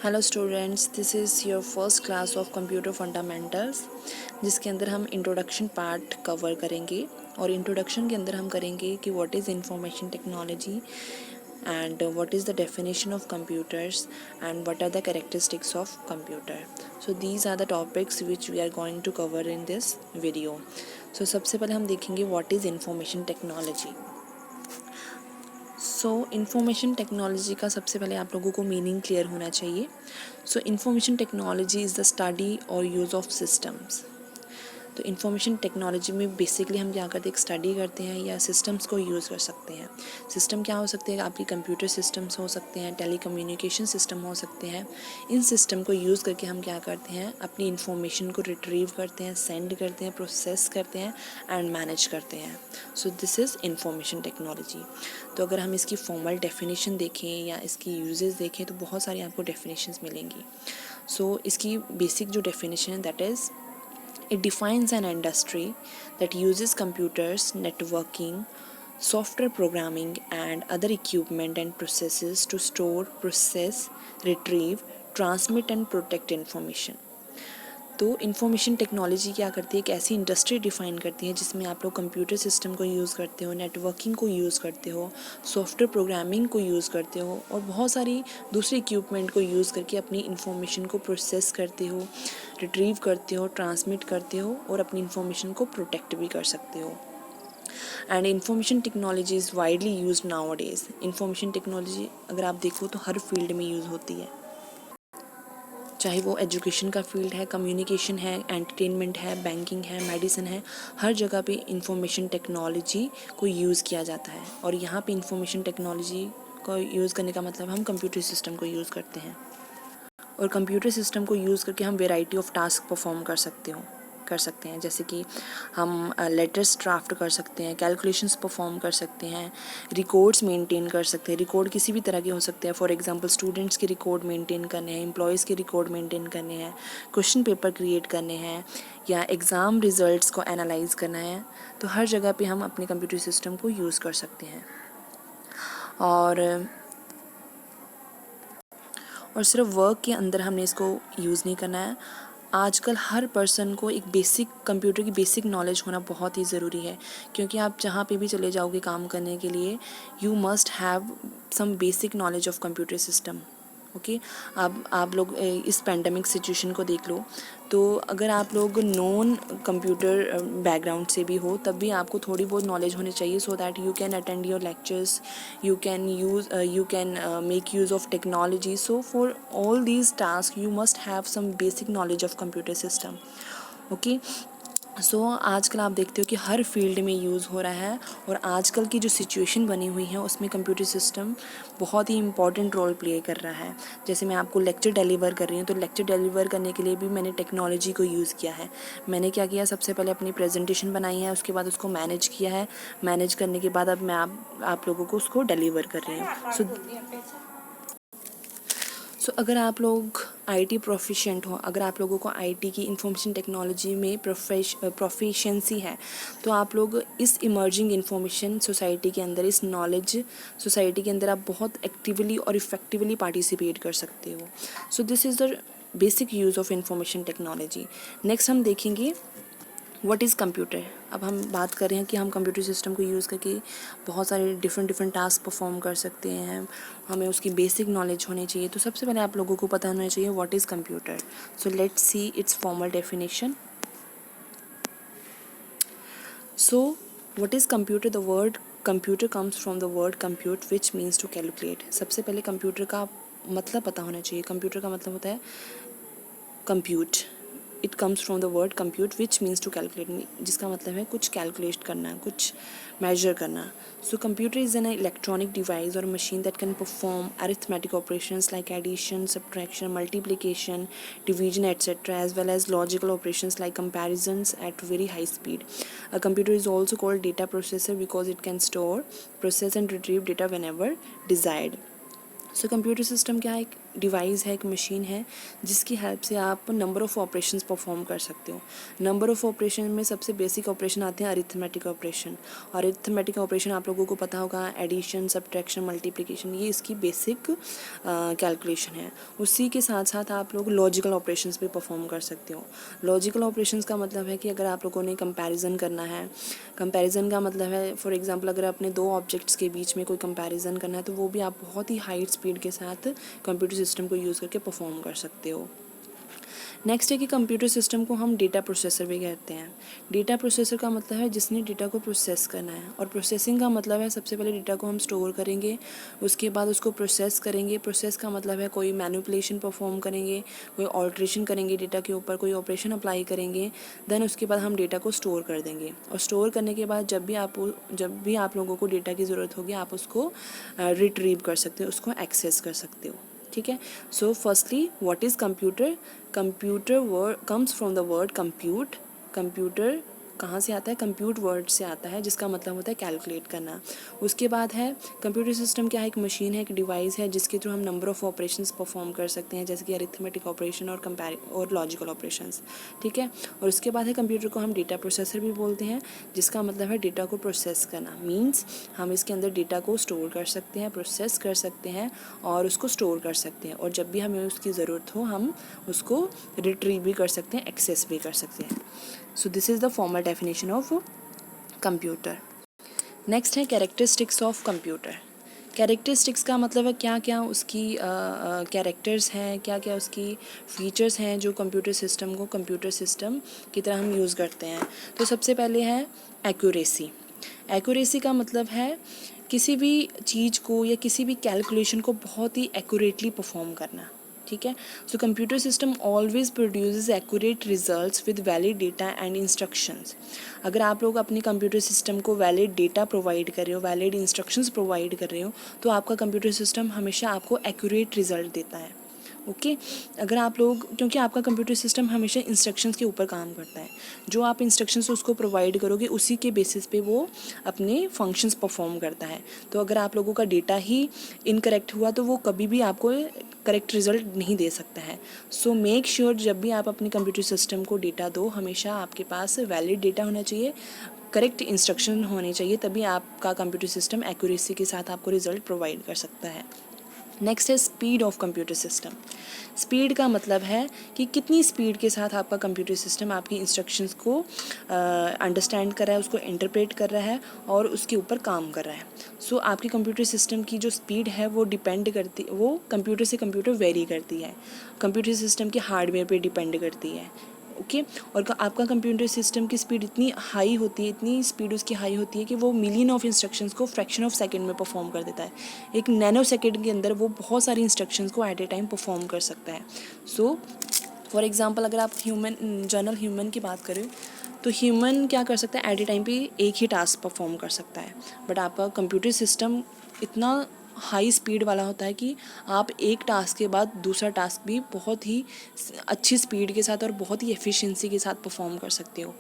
Hello students, this is your first class of computer fundamentals, जिसके अंदर हम introduction part cover करेंगे। और इंट्रोडक्शन के अंदर हम करेंगे कि what is information technology and what is the definition of computers and what are the characteristics of computer. So these are the topics which we are going to cover in this video. So सबसे पहले हम देखेंगे what is information technology. So information technology का सबसे पहले आप लोगों को मीनिंग क्लियर होना चाहिए। सो information technology is the study और यूज़ ऑफ सिस्टम्स। तो इन्फॉर्मेशन टेक्नोलॉजी में बेसिकली हम क्या करते हैं, एक स्टडी करते हैं या सिस्टम्स को यूज़ कर सकते हैं। सिस्टम क्या हो सकते हैं, आपकी कंप्यूटर सिस्टम्स हो सकते हैं, टेलीकम्युनिकेशन सिस्टम हो सकते हैं। इन सिस्टम को यूज़ करके हम क्या करते हैं, अपनी इन्फॉर्मेशन को रिट्रीव करते हैं, सेंड करते हैं, प्रोसेस करते हैं एंड मैनेज करते हैं। सो दिस इज़ इन्फॉर्मेशन टेक्नोलॉजी। तो अगर हम इसकी फॉर्मल डेफिनेशन देखें या इसकी यूजेस देखें तो बहुत सारी आपको डेफिनेशंस मिलेंगी। सो इसकी बेसिक जो डेफिनेशन है that is it defines an industry that uses computers, networking, software programming, and other equipment and processes to store, process, retrieve, transmit, and protect information. तो इन्फॉर्मेशन टेक्नोलॉजी क्या करती है, एक ऐसी इंडस्ट्री डिफ़ाइन करती है जिसमें आप लोग कंप्यूटर सिस्टम को यूज़ करते हो, नेटवर्किंग को यूज़ करते हो, सॉफ्टवेयर प्रोग्रामिंग को यूज़ करते हो और बहुत सारी दूसरी इक्विपमेंट को यूज़ करके अपनी इन्फॉर्मेशन को प्रोसेस करते हो, रिट्रीव करते हो, ट्रांसमिट करते हो और अपनी इन्फॉर्मेशन को प्रोटेक्ट भी कर सकते हो। And information technology is widely use now days. Information technology अगर आप देखो तो हर फील्ड में यूज़ होती है, चाहे वो एजुकेशन का फील्ड है, कम्युनिकेशन है, एंटरटेनमेंट है, बैंकिंग है, मेडिसिन है, हर जगह पे इंफॉर्मेशन टेक्नोलॉजी को यूज़ किया जाता है। और यहाँ पे इंफॉर्मेशन टेक्नोलॉजी को यूज़ करने का मतलब हम कंप्यूटर सिस्टम को यूज़ करते हैं और कंप्यूटर सिस्टम को यूज़ करके हम वेराइटी ऑफ टास्क परफॉर्म कर सकते हैं, जैसे कि हम लेटर्स ड्राफ्ट कर सकते हैं, कैलकुलेशंस परफॉर्म कर सकते हैं, रिकॉर्ड्स मेंटेन कर सकते हैं। रिकॉर्ड किसी भी तरह के हो सकते हैं, फॉर एग्जांपल स्टूडेंट्स के रिकॉर्ड मेंटेन करने हैं, एम्प्लॉयज़ के रिकॉर्ड मेंटेन करने हैं, क्वेश्चन पेपर क्रिएट करने हैं या एग्ज़ाम रिजल्ट्स को एनालाइज करना है। तो हर जगह पे हम अपने कंप्यूटर सिस्टम को यूज़ कर सकते हैं। और सिर्फ वर्क के अंदर हमने इसको यूज़ नहीं करना है। आजकल हर पर्सन को एक बेसिक कंप्यूटर की बेसिक नॉलेज होना बहुत ही ज़रूरी है, क्योंकि आप जहाँ पे भी चले जाओगे काम करने के लिए, you must have some basic knowledge of computer system. Okay, अब आप लोग इस पेंडेमिक सिचुएशन को देख लो, तो अगर आप लोग नॉन कंप्यूटर बैकग्राउंड से भी हो तब भी आपको थोड़ी बहुत नॉलेज होनी चाहिए, so that you can attend your lectures, you can make use of technology. So for all these tasks you must have some basic knowledge of computer system. Okay. सो आजकल आप देखते हो कि हर फील्ड में यूज़ हो रहा है और आजकल की जो सिचुएशन बनी हुई है उसमें कंप्यूटर सिस्टम बहुत ही इंपॉर्टेंट रोल प्ले कर रहा है। जैसे मैं आपको लेक्चर डिलीवर कर रही हूँ, तो लेक्चर डिलीवर करने के लिए भी मैंने टेक्नोलॉजी को यूज़ किया है। मैंने क्या किया, सबसे पहले अपनी प्रेजेंटेशन बनाई है, उसके बाद उसको मैनेज किया है, मैनेज करने के बाद अब मैं आप लोगों को उसको डिलीवर कर रही हूँ। सो अगर आप लोग आईटी प्रोफिशिएंट हो, अगर आप लोगों को आईटी की इंफॉर्मेशन टेक्नोलॉजी में प्रोफिशिएंसी है, तो आप लोग इस इमर्जिंग इंफॉर्मेशन सोसाइटी के अंदर, इस नॉलेज सोसाइटी के अंदर आप बहुत एक्टिवली और इफ़ेक्टिवली पार्टिसिपेट कर सकते हो। सो this is the basic use of information technology. Next हम देखेंगे व्हाट इज़ कंप्यूटर। अब हम बात कर रहे हैं कि हम कंप्यूटर सिस्टम को यूज़ करके बहुत सारे डिफरेंट टास्क परफॉर्म कर सकते हैं, हमें उसकी बेसिक नॉलेज होनी चाहिए। तो सबसे पहले आप लोगों को पता होना चाहिए what is computer. So let's see its formal definition. So what is computer, the word computer comes from the word compute which means to calculate. सबसे पहले कंप्यूटर का मतलब पता होना चाहिए। कंप्यूटर का मतलब होता है compute. It comes from the word compute which means to calculate, जिसका मतलब है कुछ कैलकुलेट करना, कुछ मेजर करना। So computer is an electronic device और machine that can perform arithmetic operations like addition, subtraction, multiplication, division etcetera, as well as logical operations like comparisons at very high speed. A computer is also called data processor because it can store, process and retrieve data whenever desired. So computer system क्या है, device है, एक machine है जिसकी help से आप number of operations perform कर सकते हो। नंबर ऑफ़ ऑपरेशन में सबसे बेसिक ऑपरेशन आते हैं अरिथमेटिक ऑपरेशन। और अरिथमेटिक ऑपरेशन आप लोगों को पता होगा, एडिशन, सब्ट्रैक्शन, मल्टीप्लिकेशन, ये इसकी बेसिक कैलकुलेशन है। उसी के साथ साथ आप लोग लॉजिकल ऑपरेशंस भी परफॉर्म कर सकते हो। लॉजिकल ऑपरेशंस का मतलब है कि अगर आप लोगों ने कंपैरिजन करना है, कंपैरिजन का मतलब है फॉर एग्जांपल अगर अपने दो ऑब्जेक्ट्स के बीच में कोई कंपैरिजन करना है तो वो भी आप बहुत ही हाई स्पीड के साथ कंप्यूटर सिस्टम को यूज़ करके परफॉर्म कर सकते हो। नेक्स्ट है कि कंप्यूटर सिस्टम को हम डेटा प्रोसेसर भी कहते हैं। डेटा प्रोसेसर का मतलब है जिसने डेटा को प्रोसेस करना है, और प्रोसेसिंग का मतलब है सबसे पहले डेटा को हम स्टोर करेंगे, उसके बाद उसको प्रोसेस करेंगे। प्रोसेस का मतलब है कोई मैनिपुलेशन परफॉर्म करेंगे, कोई ऑल्ट्रेशन करेंगे डेटा के ऊपर, कोई ऑपरेशन अप्लाई करेंगे, देन उसके बाद हम डेटा को स्टोर कर देंगे। और स्टोर करने के बाद जब भी आप लोगों को डेटा की ज़रूरत होगी आप उसको रिट्रीव कर सकते हो, उसको एक्सेस कर सकते हो। ठीक है। So firstly what is computer? Computer word comes from the word compute. Computer कहाँ से आता है? कंप्यूट वर्ड से आता है, जिसका मतलब होता है कैलकुलेट करना। उसके बाद है कंप्यूटर सिस्टम क्या है? एक मशीन है, एक डिवाइस है जिसके थ्रू हम नंबर ऑफ़ ऑपरेशंस परफॉर्म कर सकते हैं, जैसे कि अरिथमेटिक ऑपरेशन और लॉजिकल ऑपरेशंस। ठीक है। और उसके बाद है कंप्यूटर को हम डेटा प्रोसेसर भी बोलते हैं, जिसका मतलब है डेटा को प्रोसेस करना। मीन्स हम इसके अंदर डेटा को स्टोर कर सकते हैं, प्रोसेस कर सकते हैं और उसको स्टोर कर सकते हैं, और जब भी हमें उसकी ज़रूरत हो हम उसको रिट्रीव भी कर सकते हैं, एक्सेस भी कर सकते हैं। सो this is the formal definition of computer. Next है कैरेक्टरिस्टिक्स ऑफ कंप्यूटर। कैरेक्टरिस्टिक्स का मतलब है क्या क्या उसकी कैरेक्टर्स हैं, क्या क्या उसकी फीचर्स हैं जो कंप्यूटर सिस्टम को कंप्यूटर सिस्टम की तरह हम यूज़ करते हैं। तो सबसे पहले है एक्यूरेसी। एक्यूरेसी का मतलब है किसी भी चीज़ को या किसी भी कैलकुलेशन को बहुत ही एक्यूरेटली परफॉर्म करना। ठीक है। So computer system always produces accurate results with valid data and instructions. अगर आप लोग अपने कंप्यूटर सिस्टम को वैलिड डेटा प्रोवाइड कर रहे हो, वैलिड इंस्ट्रक्शंस प्रोवाइड कर रहे हो, तो आपका कंप्यूटर सिस्टम हमेशा आपको एक्यूरेट रिजल्ट देता है। ओके। अगर आप लोग, क्योंकि आपका कंप्यूटर सिस्टम हमेशा इंस्ट्रक्शंस के ऊपर काम करता है, जो आप इंस्ट्रक्शंस उसको प्रोवाइड करोगे उसी के बेसिस पे वो अपने फंक्शंस परफॉर्म करता है। तो अगर आप लोगों का डेटा ही इनकरेक्ट हुआ तो वो कभी भी आपको करेक्ट रिजल्ट नहीं दे सकता है। सो मेक श्योर जब भी आप अपने कंप्यूटर सिस्टम को डेटा दो, हमेशा आपके पास वैलिड डेटा होना चाहिए, करेक्ट इंस्ट्रक्शन होने चाहिए, तभी आपका कंप्यूटर सिस्टम एक्यूरेसी के साथ आपको रिजल्ट प्रोवाइड कर सकता है। नेक्स्ट है speed of computer system. Speed का मतलब है कि कितनी स्पीड के साथ आपका कंप्यूटर सिस्टम आपकी इंस्ट्रक्शंस को अंडरस्टैंड कर रहा है, उसको इंटरप्रेट कर रहा है और उसके ऊपर काम कर रहा है। सो आपके कंप्यूटर सिस्टम की जो स्पीड है वो वो कंप्यूटर से कंप्यूटर वेरी करती है, कंप्यूटर सिस्टम के हार्डवेयर पे डिपेंड करती है। ओके। और आपका कंप्यूटर सिस्टम की स्पीड इतनी हाई होती है, इतनी स्पीड उसकी हाई होती है कि वो मिलियन ऑफ इंस्ट्रक्शंस को फ्रैक्शन ऑफ सेकंड में परफॉर्म कर देता है। एक नैनो सेकंड के अंदर वो बहुत सारी इंस्ट्रक्शंस को एट ए टाइम परफॉर्म कर सकता है। सो फॉर एग्जांपल अगर आप जनरल ह्यूमन की बात करें तो ह्यूमन क्या कर सकता है? एट ए टाइम पे एक ही टास्क परफॉर्म कर सकता है, बट आपका कंप्यूटर सिस्टम इतना हाई स्पीड वाला होता है कि आप एक टास्क के बाद दूसरा टास्क भी बहुत ही अच्छी स्पीड के साथ और बहुत ही एफिशिएंसी के साथ परफॉर्म कर सकते हो।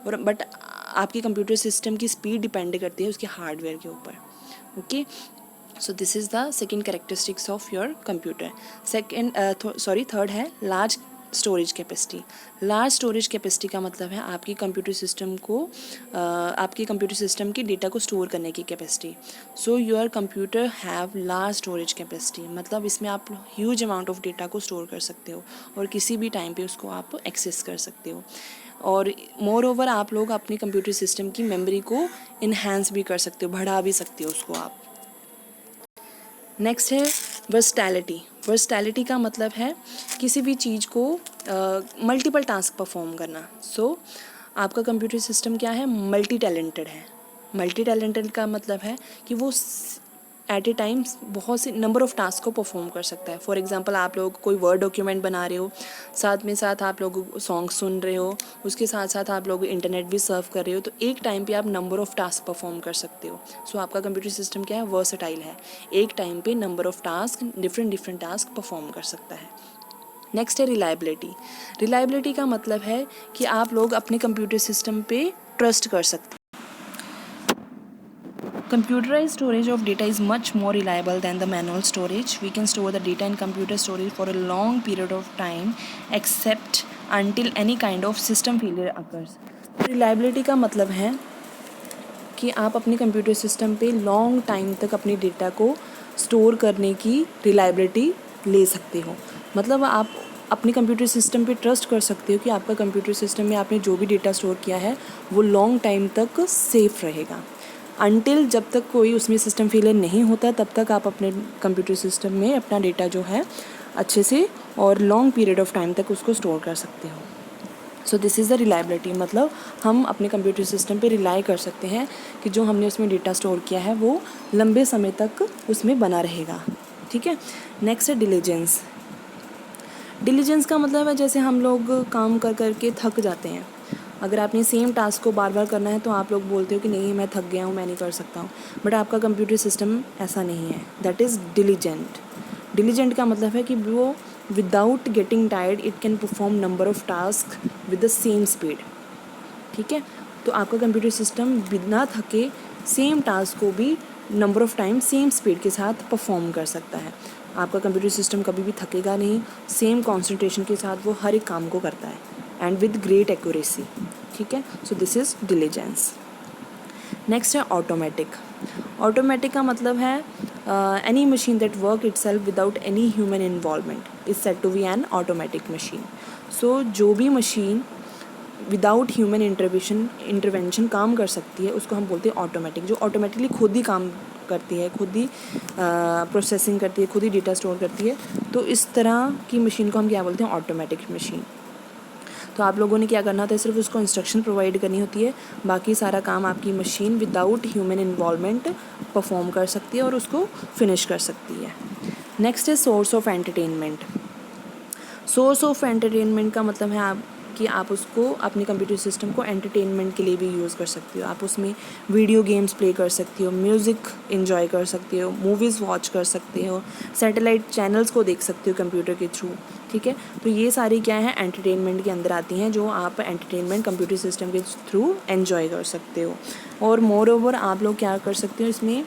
और बट आपके कंप्यूटर सिस्टम की स्पीड डिपेंड करती है उसके हार्डवेयर के ऊपर। Okay. So this is the second characteristics of your computer. Third है large storage capacity. Large storage capacity का मतलब है आपकी कंप्यूटर सिस्टम को आपके कंप्यूटर सिस्टम के डेटा को स्टोर करने की capacity. So your computer have large storage capacity, मतलब इसमें आप ह्यूज अमाउंट ऑफ डेटा को स्टोर कर सकते हो और किसी भी टाइम पे उसको आप एक्सेस कर सकते हो। और मोर ओवर आप लोग अपने कंप्यूटर सिस्टम की मेमोरी को इन्हांस भी कर सकते हो, बढ़ा भी सकते हो उसको आप। नेक्स्ट है वर्सटैलिटी। वर्सटैलिटी का मतलब है किसी भी चीज़ को मल्टीपल टास्क परफॉर्म करना। सो आपका कंप्यूटर सिस्टम क्या है? मल्टी टैलेंटेड है। मल्टी टैलेंटेड का मतलब है कि वो एट ए टाइम बहुत से नंबर ऑफ़ टास्क को परफॉर्म कर सकता है। फॉर एग्जांपल आप लोग कोई वर्ड डॉक्यूमेंट बना रहे हो, साथ में साथ आप लोग सॉन्ग सुन रहे हो, उसके साथ साथ आप लोग इंटरनेट भी सर्व कर रहे हो, तो एक टाइम पे आप नंबर ऑफ़ टास्क परफॉर्म कर सकते हो। सो आपका कंप्यूटर सिस्टम क्या है? वर्सटाइल है, एक टाइम पे number of task different task perform कर सकता है। नेक्स्ट है रिलायबिलिटी। रिलायबिलिटी का मतलब है कि आप लोग अपने कंप्यूटर सिस्टम पे ट्रस्ट कर सकते हैं। Computerized storage of data is much more reliable than the manual storage. We can store the data in computer storage for a long period of time except until any kind of system failure occurs. Reliability का मतलब है कि आप अपने computer system पे long time तक अपनी data को स्टोर करने की रिलायबिलिटी ले सकते हो. मतलब आप अपने कंप्यूटर सिस्टम पे ट्रस्ट कर सकते हो कि आपका कंप्यूटर सिस्टम में आपने जो भी डेटा स्टोर किया है वो लॉन्ग टाइम तक सेफ़ रहेगा. अनटिल जब तक कोई उसमें सिस्टम फेलियर नहीं होता तब तक आप अपने कंप्यूटर सिस्टम में अपना डेटा जो है अच्छे से और लॉन्ग पीरियड ऑफ टाइम तक उसको स्टोर कर सकते हो. सो दिस इज़ द रिलायबिलिटी. मतलब हम अपने कंप्यूटर सिस्टम पे रिलाई कर सकते हैं कि जो हमने उसमें डेटा स्टोर किया है वो लंबे समय तक उसमें बना रहेगा. ठीक है. नेक्स्ट है डिलीजेंस. डिलीजेंस का मतलब है जैसे हम लोग काम कर कर के थक जाते हैं. अगर आपने सेम टास्क को बार बार करना है तो आप लोग बोलते हो कि नहीं मैं थक गया हूँ, मैं नहीं कर सकता हूँ. बट आपका कंप्यूटर सिस्टम ऐसा नहीं है. That is diligent. डिलीजेंट का मतलब है कि वो without getting tired it can perform number of task with the same speed. ठीक है. तो आपका कंप्यूटर सिस्टम बिना थके सेम टास्क को भी number of time same speed के साथ परफॉर्म कर सकता है. आपका कंप्यूटर सिस्टम कभी भी थकेगा नहीं. सेम कॉन्सेंट्रेशन के साथ वो हर एक काम को करता है एंड विद ग्रेट एक्यूरेसी. ठीक है. So this is diligence. Next है ऑटोमेटिक. ऑटोमेटिक का मतलब है any machine that work itself without any human involvement is said to be an automatic machine. So जो भी मशीन विदाउट ह्यूमन इंटरवेंशन काम कर सकती है उसको हम बोलते हैं ऑटोमेटिक. जो ऑटोमेटिकली खुद ही काम करती है, खुद ही प्रोसेसिंग करती है, खुद ही डेटा स्टोर करती है. तो इस तरह की मशीन को हम क्या बोलते हैं? Automatic machine. तो आप लोगों ने क्या करना होता है? सिर्फ उसको इंस्ट्रक्शन प्रोवाइड करनी होती है. बाकी सारा काम आपकी machine without human involvement perform कर सकती है और उसको फिनिश कर सकती है. नेक्स्ट है source of entertainment. Source of entertainment का मतलब है कि आप उसको अपने कंप्यूटर सिस्टम को एंटरटेनमेंट के लिए भी यूज़ कर सकती हो. आप उसमें वीडियो गेम्स प्ले कर सकती हो, म्यूज़िक एंजॉय कर सकती हो, मूवीज़ वॉच कर सकते हो, सैटेलाइट चैनल्स को देख सकते हो कंप्यूटर के थ्रू. ठीक है. तो ये सारी क्या है? एंटरटेनमेंट के अंदर आती हैं जो आप एंटरटेनमेंट कंप्यूटर सिस्टम के थ्रू एंजॉय कर सकते हो. और मोर ओवर आप लोग क्या कर सकते हो इसमें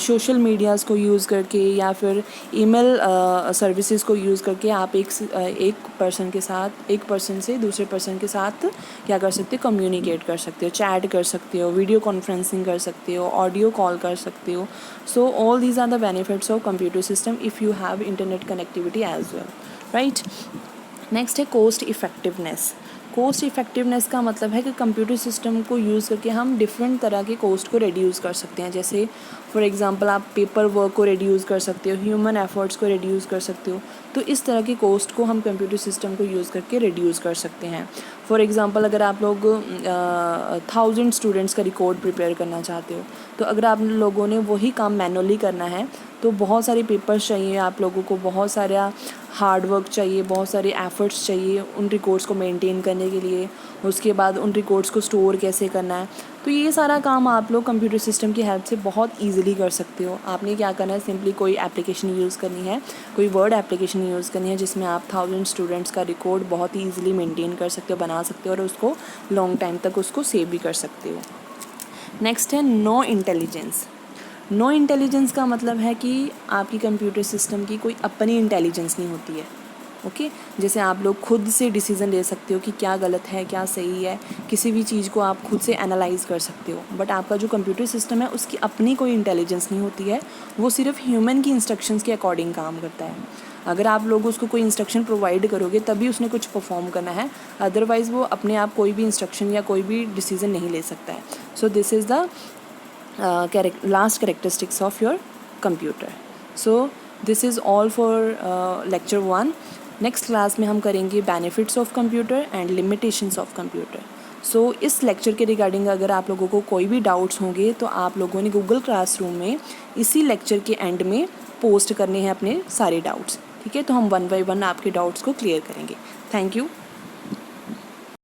सोशल मीडियाज़ को यूज़ करके या फिर ईमेल सर्विसेज को यूज़ करके आप एक पर्सन से दूसरे पर्सन के साथ क्या कर सकते हो? कम्युनिकेट कर सकते हो, चैट कर सकते हो, वीडियो कॉन्फ्रेंसिंग कर सकते हो, ऑडियो कॉल कर सकते हो. So all these are the benefits of computer system if you have internet connectivity as well. Right. Next है कोस्ट इफ़ेक्टिवनेस. कोस्ट इफ़ेक्टिवनेस का मतलब है कि कंप्यूटर सिस्टम को यूज़ करके हम डिफरेंट तरह के कोस्ट को रिड्यूस कर सकते हैं. जैसे फॉर एग्जांपल आप पेपर वर्क को रिड्यूस कर सकते हो, ह्यूमन एफर्ट्स को रिड्यूस कर सकते हो. तो इस तरह की कोस्ट को हम कंप्यूटर सिस्टम को यूज़ करके रिड्यूस कर सकते हैं. फॉर एग्जांपल अगर आप लोग 1000 स्टूडेंट्स का रिकॉर्ड प्रिपेयर करना चाहते हो तो अगर आप लोगों ने वही काम मैनुअली करना है तो बहुत सारे पेपर्स चाहिए, आप लोगों को बहुत सारा हार्ड वर्क चाहिए, बहुत सारे एफ़र्ट्स चाहिए उन रिकॉर्ड्स को मेंटेन करने के लिए. उसके बाद उन रिकॉर्ड्स को स्टोर कैसे करना है. तो ये सारा काम आप लोग कंप्यूटर सिस्टम की हेल्प से बहुत ईजिली कर सकते हो. आपने क्या करना है? सिंपली कोई एप्लीकेशन यूज़ करनी है, कोई वर्ड एप्लीकेशन यूज़ करनी है जिसमें आप 1000 स्टूडेंट्स का रिकॉर्ड बहुत ही ईजिली मेंटेन कर सकते हो, बना सकते हो और उसको लॉन्ग टाइम तक उसको सेव भी कर सकते हो. नेक्स्ट है नो इंटेलिजेंस. नो इंटेलिजेंस का मतलब है कि आपकी कंप्यूटर सिस्टम की कोई अपनी इंटेलिजेंस नहीं होती है. ओके. जैसे आप लोग खुद से डिसीज़न ले सकते हो कि क्या गलत है, क्या सही है, किसी भी चीज़ को आप खुद से एनालाइज़ कर सकते हो. बट आपका जो कंप्यूटर सिस्टम है उसकी अपनी कोई इंटेलिजेंस नहीं होती है. वो सिर्फ ह्यूमन की इंस्ट्रक्शंस के अकॉर्डिंग काम करता है. अगर आप लोग उसको कोई इंस्ट्रक्शन प्रोवाइड करोगे तभी उसने कुछ परफॉर्म करना है, अदरवाइज़ वो अपने आप कोई भी इंस्ट्रक्शन या कोई भी डिसीज़न नहीं ले सकता है. So this is the last characteristics of your computer. So this is all for lecture 1. Next class में हम करेंगे benefits of computer and limitations of computer. So इस लेक्चर के रिगार्डिंग अगर आप लोगों को कोई भी डाउट्स होंगे तो आप लोगों ने गूगल क्लासरूम में इसी लेक्चर के एंड में पोस्ट करने हैं अपने सारे डाउट्स. ठीक है. तो हम 1 by 1 आपके डाउट्स को क्लियर करेंगे. Thank you.